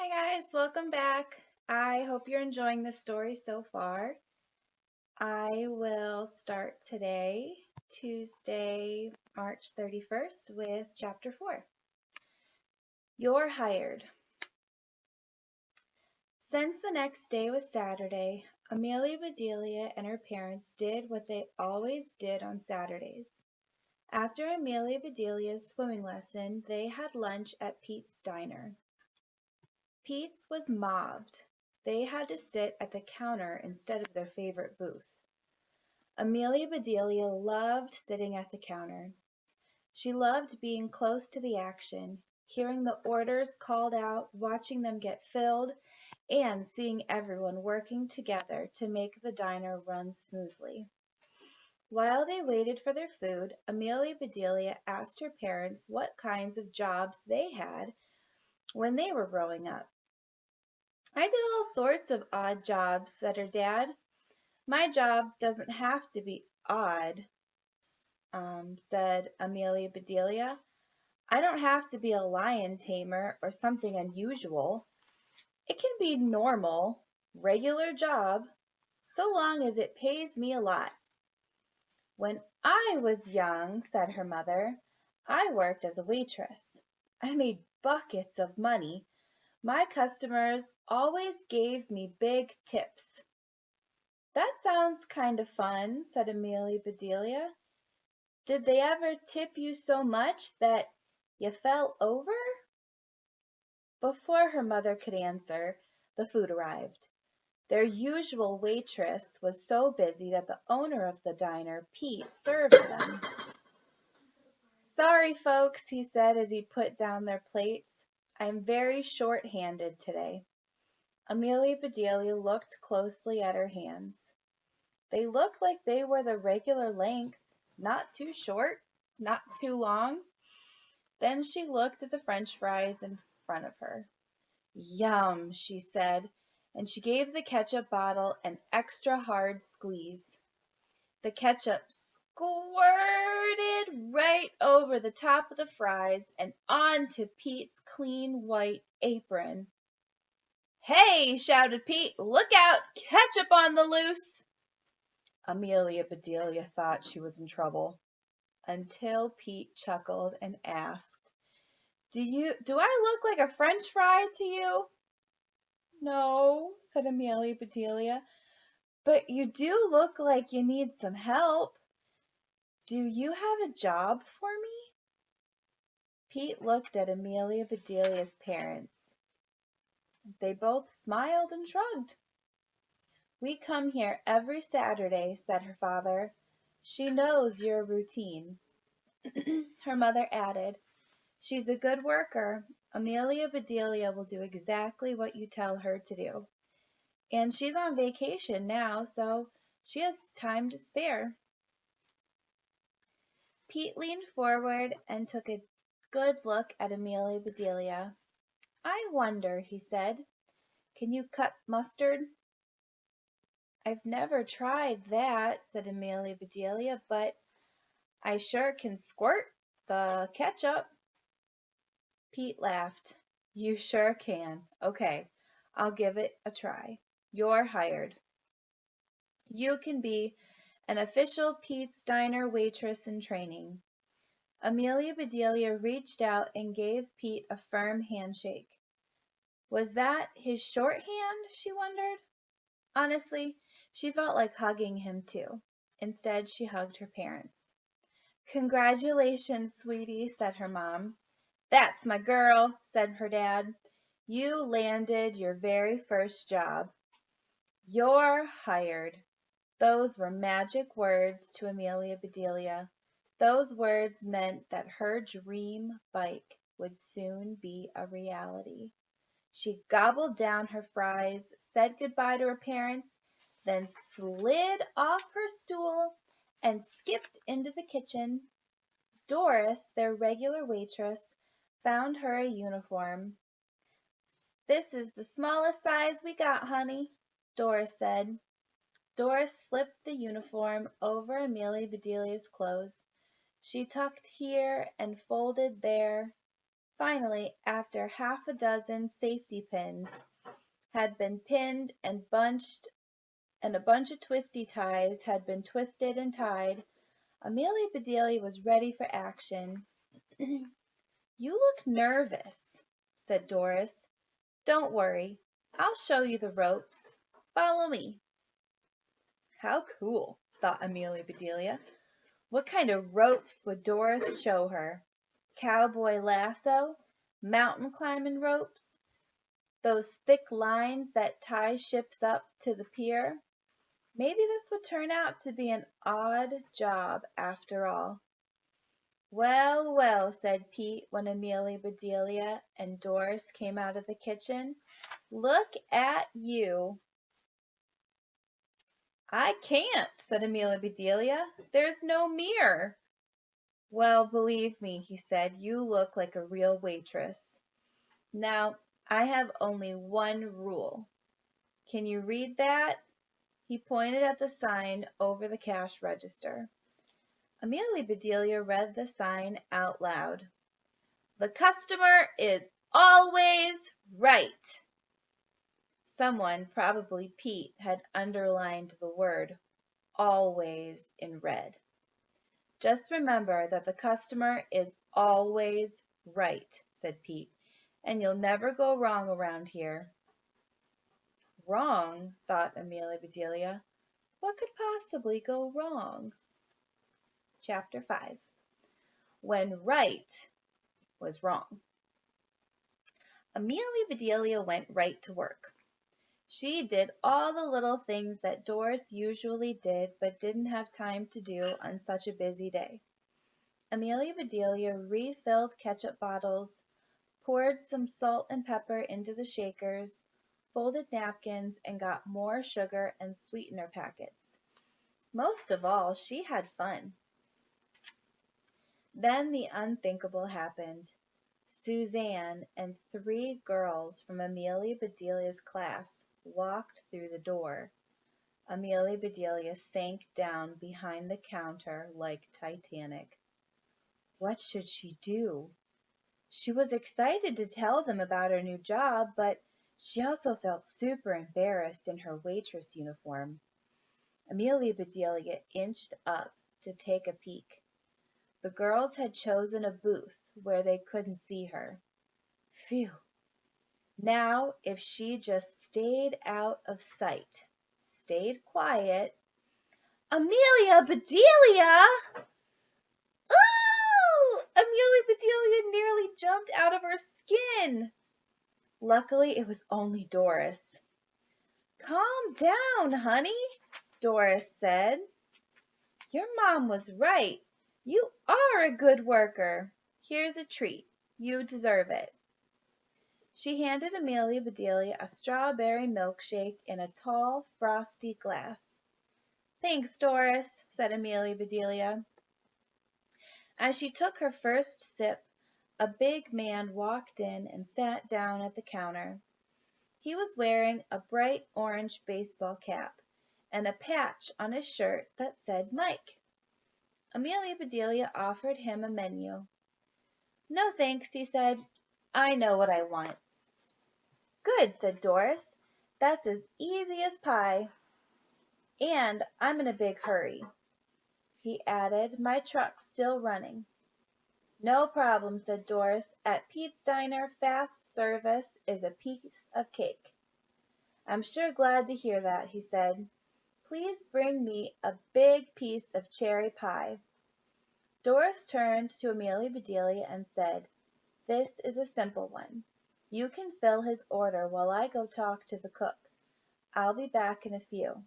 Hi guys, welcome back. I hope you're enjoying the story so far. I will start today, Tuesday, March 31st, with chapter 4. You're hired. Since the next day was Saturday, Amelia Bedelia and her parents did what they always did on Saturdays. After Amelia Bedelia's swimming lesson, they had lunch at Pete's diner. Pete's was mobbed. They had to sit at the counter instead of their favorite booth. Amelia Bedelia loved sitting at the counter. She loved being close to the action, hearing the orders called out, watching them get filled, and seeing everyone working together to make the diner run smoothly. While they waited for their food, Amelia Bedelia asked her parents what kinds of jobs they had when they were growing up. "I did all sorts of odd jobs," said her dad. "My job doesn't have to be odd," said Amelia Bedelia. "I don't have to be a lion tamer or something unusual. It can be normal, regular job, so long as it pays me a lot." "When I was young," said her mother, "I worked as a waitress. I made buckets of money. My customers always gave me big tips." "That sounds kind of fun," said Amelia Bedelia. "Did they ever tip you so much that you fell over?" Before her mother could answer, the food arrived. Their usual waitress was so busy that the owner of the diner, Pete, served them. "Sorry, folks," he said as he put down their plates. "I'm very short-handed today." Amelia Bedelia looked closely at her hands. They looked like they were the regular length, not too short, not too long. Then she looked at the French fries in front of her. "Yum," she said, and she gave the ketchup bottle an extra hard squeeze. The ketchup squirted right over the top of the fries and onto Pete's clean white apron. "Hey!" shouted Pete. "Look out! Ketchup on the loose!" Amelia Bedelia thought she was in trouble, until Pete chuckled and asked, Do I look like a French fry to you?" "No," said Amelia Bedelia, "but you do look like you need some help. Do you have a job for me?" Pete looked at Amelia Bedelia's parents. They both smiled and shrugged. "We come here every Saturday," said her father. "She knows your routine." Her mother added, "She's a good worker. Amelia Bedelia will do exactly what you tell her to do. And she's on vacation now, so she has time to spare." Pete leaned forward and took a good look at Amelia Bedelia. "I wonder," he said, "can you cut mustard?" "I've never tried that," said Amelia Bedelia, "but I sure can squirt the ketchup." Pete laughed. "You sure can. Okay, I'll give it a try. You're hired. You can be an official Pete's Diner waitress in training." Amelia Bedelia reached out and gave Pete a firm handshake. Was that his shorthand, she wondered? Honestly, she felt like hugging him too. Instead, she hugged her parents. "Congratulations, sweetie," said her mom. "That's my girl," said her dad. "You landed your very first job. You're hired." Those were magic words to Amelia Bedelia. Those words meant that her dream bike would soon be a reality. She gobbled down her fries, said goodbye to her parents, then slid off her stool and skipped into the kitchen. Doris, their regular waitress, found her a uniform. "This is the smallest size we got, honey," Doris said. Doris slipped the uniform over Amelia Bedelia's clothes. She tucked here and folded there. Finally, after half a dozen safety pins had been pinned and bunched and a bunch of twisty ties had been twisted and tied, Amelia Bedelia was ready for action. "You look nervous," said Doris. "Don't worry. I'll show you the ropes. Follow me." How cool, thought Amelia Bedelia. What kind of ropes would Doris show her? Cowboy lasso? Mountain climbing ropes? Those thick lines that tie ships up to the pier? Maybe this would turn out to be an odd job after all. "Well, well," said Pete when Amelia Bedelia and Doris came out of the kitchen. "Look at you." "I can't," said Amelia Bedelia. "There's no mirror." "Well, believe me," he said, "you look like a real waitress. Now, I have only one rule. Can you read that?" He pointed at the sign over the cash register. Amelia Bedelia read the sign out loud. "The customer is always right." Someone, probably Pete, had underlined the word "always" in red. "Just remember that the customer is always right," said Pete, "and you'll never go wrong around here." Wrong, thought Amelia Bedelia. What could possibly go wrong? Chapter 5. When right was wrong. Amelia Bedelia went right to work. She did all the little things that Doris usually did but didn't have time to do on such a busy day. Amelia Bedelia refilled ketchup bottles, poured some salt and pepper into the shakers, folded napkins, and got more sugar and sweetener packets. Most of all, she had fun. Then the unthinkable happened. Suzanne and 3 girls from Amelia Bedelia's class walked through the door. Amelia Bedelia sank down behind the counter like Titanic. What should she do? She was excited to tell them about her new job, but she also felt super embarrassed in her waitress uniform. Amelia Bedelia inched up to take a peek. The girls had chosen a booth where they couldn't see her. Phew! Now, if she just stayed out of sight, stayed quiet. "Amelia Bedelia!" "Ooh!" Amelia Bedelia nearly jumped out of her skin. Luckily, it was only Doris. "Calm down, honey," Doris said. "Your mom was right. You are a good worker. Here's a treat. You deserve it." She handed Amelia Bedelia a strawberry milkshake in a tall, frosty glass. "Thanks, Doris," said Amelia Bedelia. As she took her first sip, a big man walked in and sat down at the counter. He was wearing a bright orange baseball cap and a patch on his shirt that said Mike. Amelia Bedelia offered him a menu. "No, thanks," he said. "I know what I want." "Good," said Doris. "That's as easy as pie. And I'm in a big hurry." He added, "My truck's still running." "No problem," said Doris. "At Pete's Diner, fast service is a piece of cake." "I'm sure glad to hear that," he said. "Please bring me a big piece of cherry pie." Doris turned to Amelia Bedelia and said, "This is a simple one. You can fill his order while I go talk to the cook. I'll be back in a few."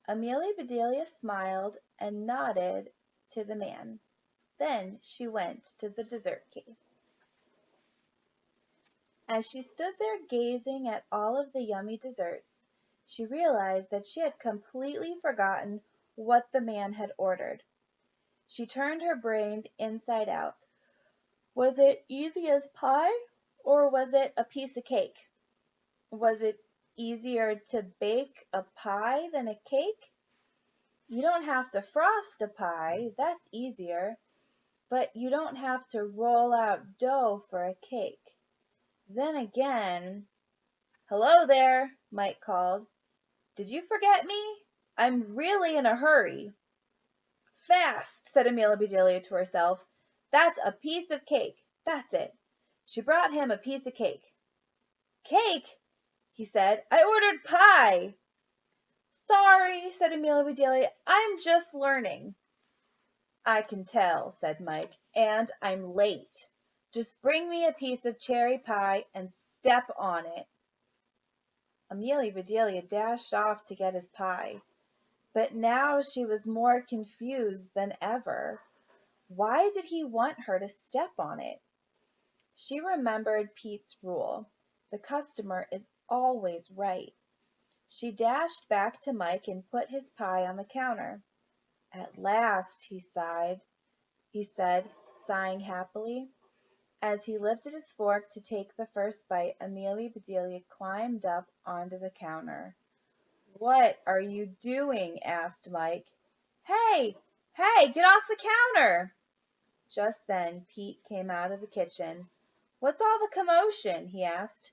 Amelia Bedelia smiled and nodded to the man. Then she went to the dessert case. As she stood there gazing at all of the yummy desserts, she realized that she had completely forgotten what the man had ordered. She turned her brain inside out. Was it easy as pie, or was it a piece of cake? Was it easier to bake a pie than a cake? You don't have to frost a pie, that's easier. but you don't have to roll out dough for a cake. Then again, hello there, Mike called. Did you forget me? I'm really in a hurry. Fast, said Amelia Bedelia to herself. That's a piece of cake. That's it. She brought him a piece of cake. Cake, he said. I ordered pie. Sorry, said Amelia Bedelia. I'm just learning. I can tell, said Mike, and I'm late. Just bring me a piece of cherry pie and step on it. Amelia Bedelia dashed off to get his pie, but now she was more confused than ever. Why did he want her to step on it? She remembered Pete's rule. The customer is always right. She dashed back to Mike and put his pie on the counter. At last, he said, sighing happily. As he lifted his fork to take the first bite, Amelia Bedelia climbed up onto the counter. What are you doing? Asked Mike. Hey, get off the counter! Just then Pete came out of the kitchen. What's all the commotion? He asked.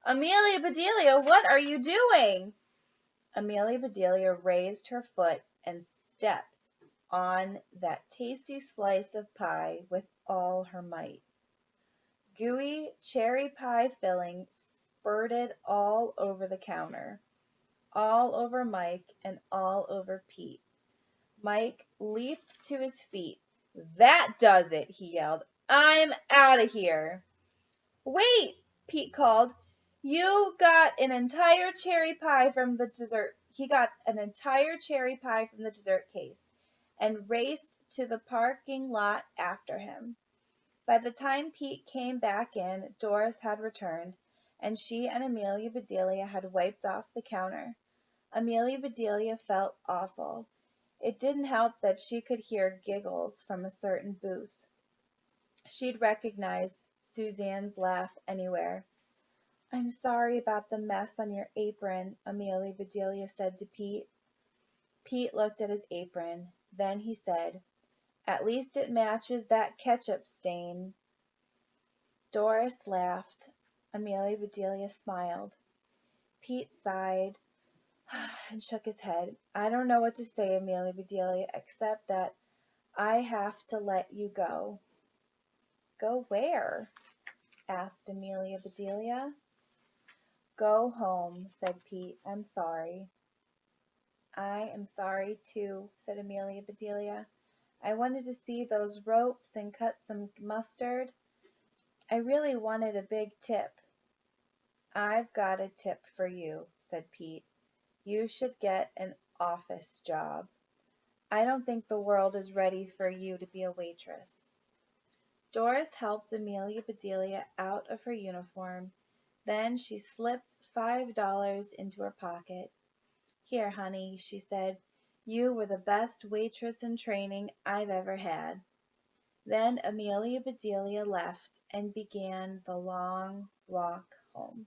Amelia Bedelia, what are you doing? Amelia Bedelia raised her foot and stepped on that tasty slice of pie with all her might. Gooey cherry pie filling spurted all over the counter, all over Mike, and all over Pete. Mike leaped to his feet. That does it, he yelled. I'm out of here. Wait, Pete called. You got an entire cherry pie from the dessert. He got an entire cherry pie from the dessert case and raced to the parking lot after him. By the time Pete came back in, Doris had returned, and she and Amelia Bedelia had wiped off the counter. Amelia Bedelia felt awful. It didn't help that she could hear giggles from a certain booth. She'd recognize Suzanne's laugh anywhere. I'm sorry about the mess on your apron, Amelia Bedelia said to Pete. Pete looked at his apron. Then he said, At least it matches that ketchup stain. Doris laughed. Amelia Bedelia smiled. Pete sighed and shook his head. I don't know what to say, Amelia Bedelia, except that I have to let you go. Go where? Asked Amelia Bedelia. Go home, said Pete. I'm sorry. I am sorry, too, said Amelia Bedelia. I wanted to see those ropes and cut some mustard. I really wanted a big tip. I've got a tip for you, said Pete. You should get an office job. I don't think the world is ready for you to be a waitress. Doris helped Amelia Bedelia out of her uniform. Then she slipped $5 into her pocket. Here, honey, she said. You were the best waitress in training I've ever had. Then Amelia Bedelia left and began the long walk home.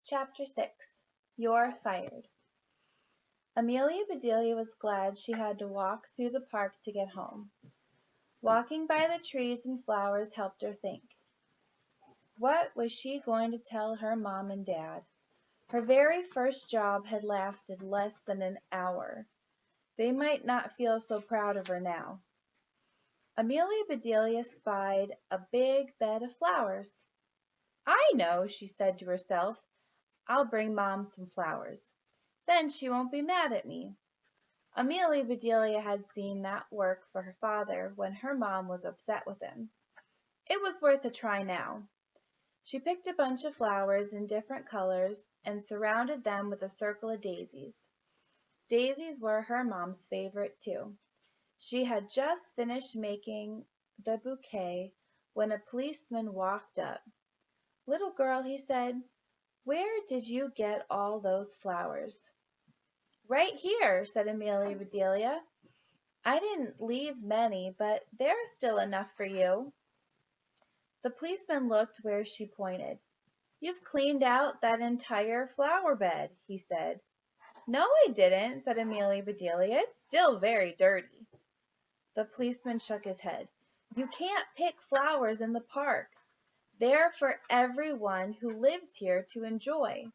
Chapter 6. You're Fired. Amelia Bedelia was glad she had to walk through the park to get home. Walking by the trees and flowers helped her think. What was she going to tell her mom and dad? Her very first job had lasted less than an hour. They might not feel so proud of her now. Amelia Bedelia spied a big bed of flowers. I know, she said to herself. I'll bring Mom some flowers. Then she won't be mad at me. Amelia Bedelia had seen that work for her father when her mom was upset with him. It was worth a try now. She picked a bunch of flowers in different colors and surrounded them with a circle of daisies. Daisies were her mom's favorite too. She had just finished making the bouquet when a policeman walked up. Little girl, he said, where did you get all those flowers? Right here, said Amelia Bedelia. I didn't leave many, but there's still enough for you. The policeman looked where she pointed. You've cleaned out that entire flower bed, he said. No, I didn't, said Amelia Bedelia. It's still very dirty. The policeman shook his head. You can't pick flowers in the park. They're for everyone who lives here to enjoy.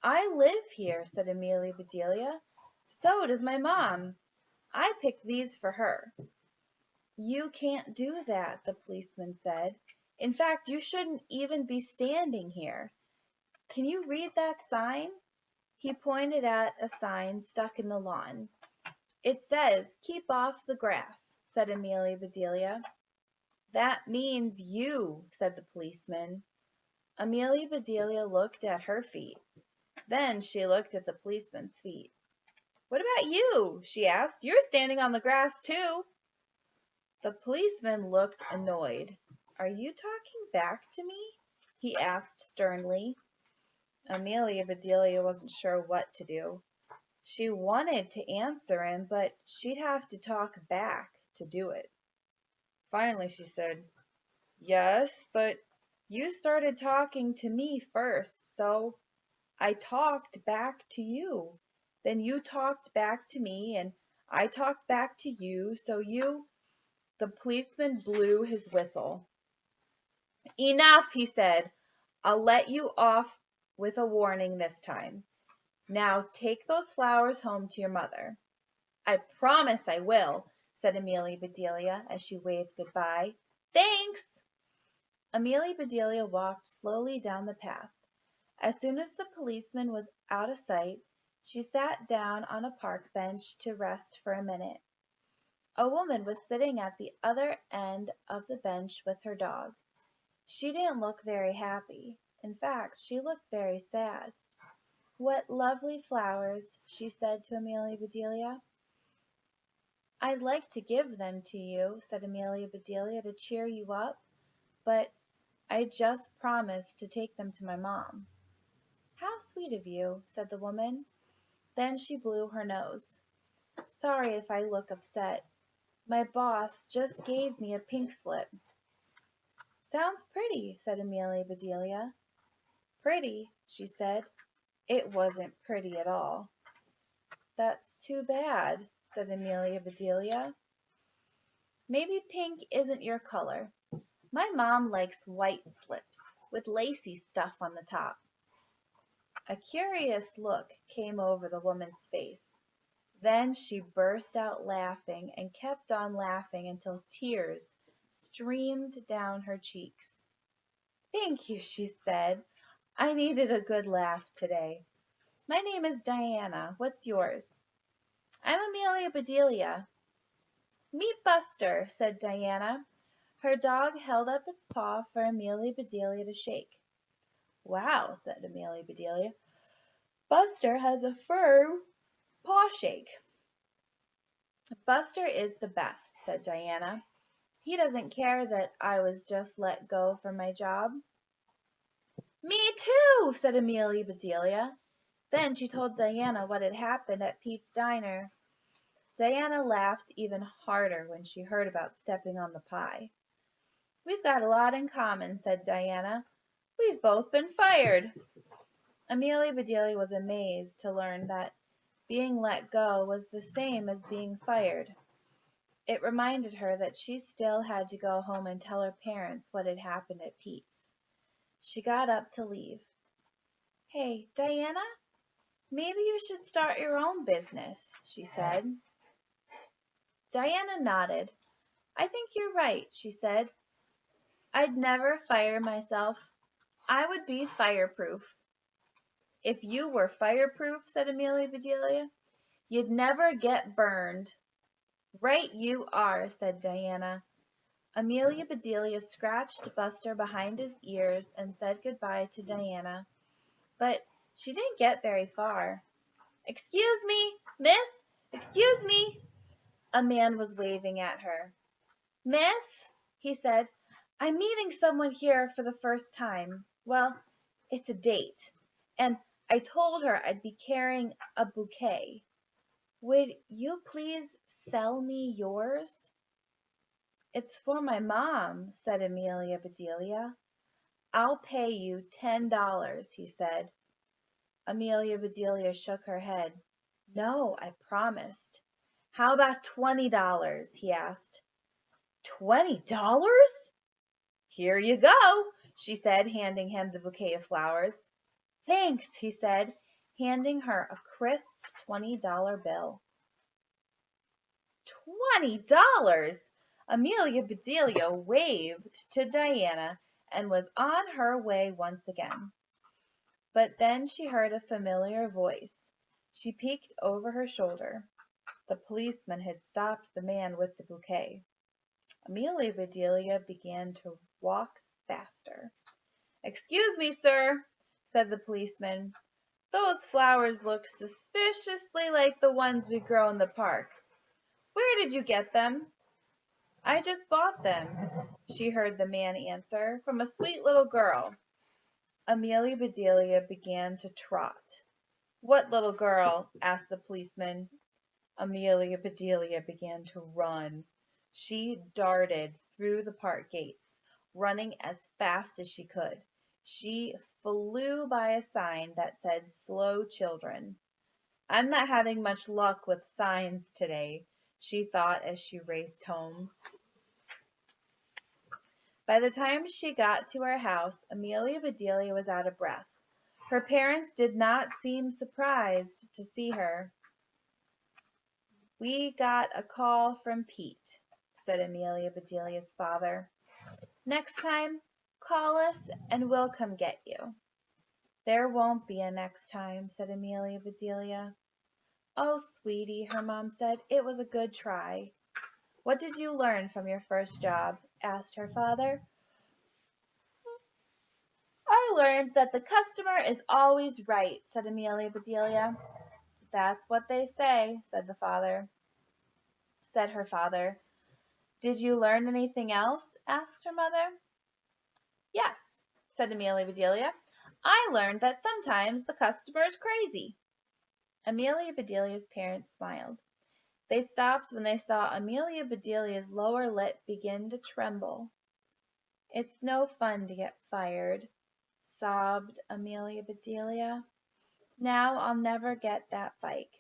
I live here, said Amelia Bedelia. So does my mom. I picked these for her. You can't do that, the policeman said. In fact, you shouldn't even be standing here. Can you read that sign? He pointed at a sign stuck in the lawn. It says, keep off the grass, said Amelia Bedelia. That means you, said the policeman. Amelia Bedelia looked at her feet. Then she looked at the policeman's feet. What about you? She asked. You're standing on the grass, too. The policeman looked annoyed. Are you talking back to me? He asked sternly. Amelia Bedelia wasn't sure what to do. She wanted to answer him, but she'd have to talk back to do it. Finally, she said, Yes, but you started talking to me first, so I talked back to you. Then you talked back to me, and I talked back to you, so you... The policeman blew his whistle. Enough, he said. I'll let you off with a warning this time. Now take those flowers home to your mother. I promise I will, said Amelia Bedelia as she waved goodbye. Thanks! Amelia Bedelia walked slowly down the path. As soon as the policeman was out of sight, she sat down on a park bench to rest for a minute. A woman was sitting at the other end of the bench with her dog. She didn't look very happy. In fact, she looked very sad. What lovely flowers, she said to Amelia Bedelia. I'd like to give them to you, said Amelia Bedelia, to cheer you up, but I just promised to take them to my mom. How sweet of you, said the woman. Then she blew her nose. Sorry if I look upset. My boss just gave me a pink slip. Sounds pretty, said Amelia Bedelia. Pretty, she said. It wasn't pretty at all. That's too bad, said Amelia Bedelia. Maybe pink isn't your color. My mom likes white slips with lacy stuff on the top. A curious look came over the woman's face. Then she burst out laughing and kept on laughing until tears streamed down her cheeks. Thank you, she said. I needed a good laugh today. My name is Diana. What's yours? I'm Amelia Bedelia. Meet Buster, said Diana. Her dog held up its paw for Amelia Bedelia to shake. Wow, said Amelia Bedelia. Buster has a firm paw shake. Buster is the best, said Diana. He doesn't care that I was just let go from my job. Me too, said Amelia Bedelia. Then she told Diana what had happened at Pete's diner. Diana laughed even harder when she heard about stepping on the pie. We've got a lot in common, said Diana. We've both been fired. Amelia Bedelia was amazed to learn that being let go was the same as being fired. It reminded her that she still had to go home and tell her parents what had happened at Pete's. She got up to leave. Hey, Diana, maybe you should start your own business, she said. Diana nodded. I think you're right, she said. I'd never fire myself. I would be fireproof. If you were fireproof, said Amelia Bedelia, you'd never get burned. Right you are, said Diana. Amelia Bedelia scratched Buster behind his ears and said goodbye to Diana. But she didn't get very far. Excuse me, miss, excuse me. A man was waving at her. Miss, he said, I'm meeting someone here for the first time. Well, it's a date, and I told her I'd be carrying a bouquet. Would you please sell me yours? It's for my mom, said Amelia Bedelia. I'll pay you $10, he said. Amelia Bedelia shook her head. No, I promised. How about $20? He asked. $20? Here you go, she said, handing him the bouquet of flowers. Thanks, he said, handing her a crisp $20 bill. $20! Amelia Bedelia waved to Diana and was on her way once again. But then she heard a familiar voice. She peeked over her shoulder. The policeman had stopped the man with the bouquet. Amelia Bedelia began to walk faster. Excuse me, sir, said the policeman. Those flowers look suspiciously like the ones we grow in the park. Where did you get them? I just bought them, she heard the man answer, from a sweet little girl. Amelia Bedelia began to trot. What little girl? Asked the policeman. Amelia Bedelia began to run. She darted through the park gates, running as fast as she could. She flew by a sign that said "Slow Children." I'm not having much luck with signs today, she thought as she raced home. By the time she got to her house, Amelia Bedelia was out of breath. Her parents did not seem surprised to see her. We got a call from Pete, said Amelia Bedelia's father. Next time, call us and we'll come get you. There won't be a next time, said Amelia Bedelia. Oh, sweetie, her mom said, it was a good try. What did you learn from your first job? Asked her father. I learned that the customer is always right, said Amelia Bedelia. That's what they say, said her father. Did you learn anything else? Asked her mother. Yes, said Amelia Bedelia. I learned that sometimes the customer is crazy. Amelia Bedelia's parents smiled. They stopped when they saw Amelia Bedelia's lower lip begin to tremble. It's no fun to get fired, sobbed Amelia Bedelia. Now I'll never get that bike.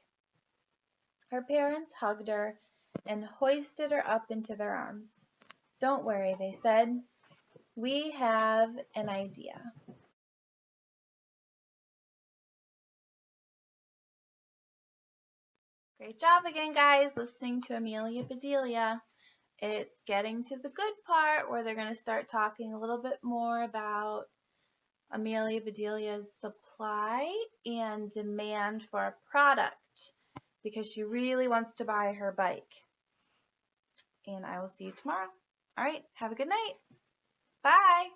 Her parents hugged her and hoisted her up into their arms. Don't worry, they said. We have an idea. Great job again, guys, listening to Amelia Bedelia. It's getting to the good part where they're going to start talking a little bit more about Amelia Bedelia's supply and demand for a product because she really wants to buy her bike. And I will see you tomorrow. All right, have a good night. Bye.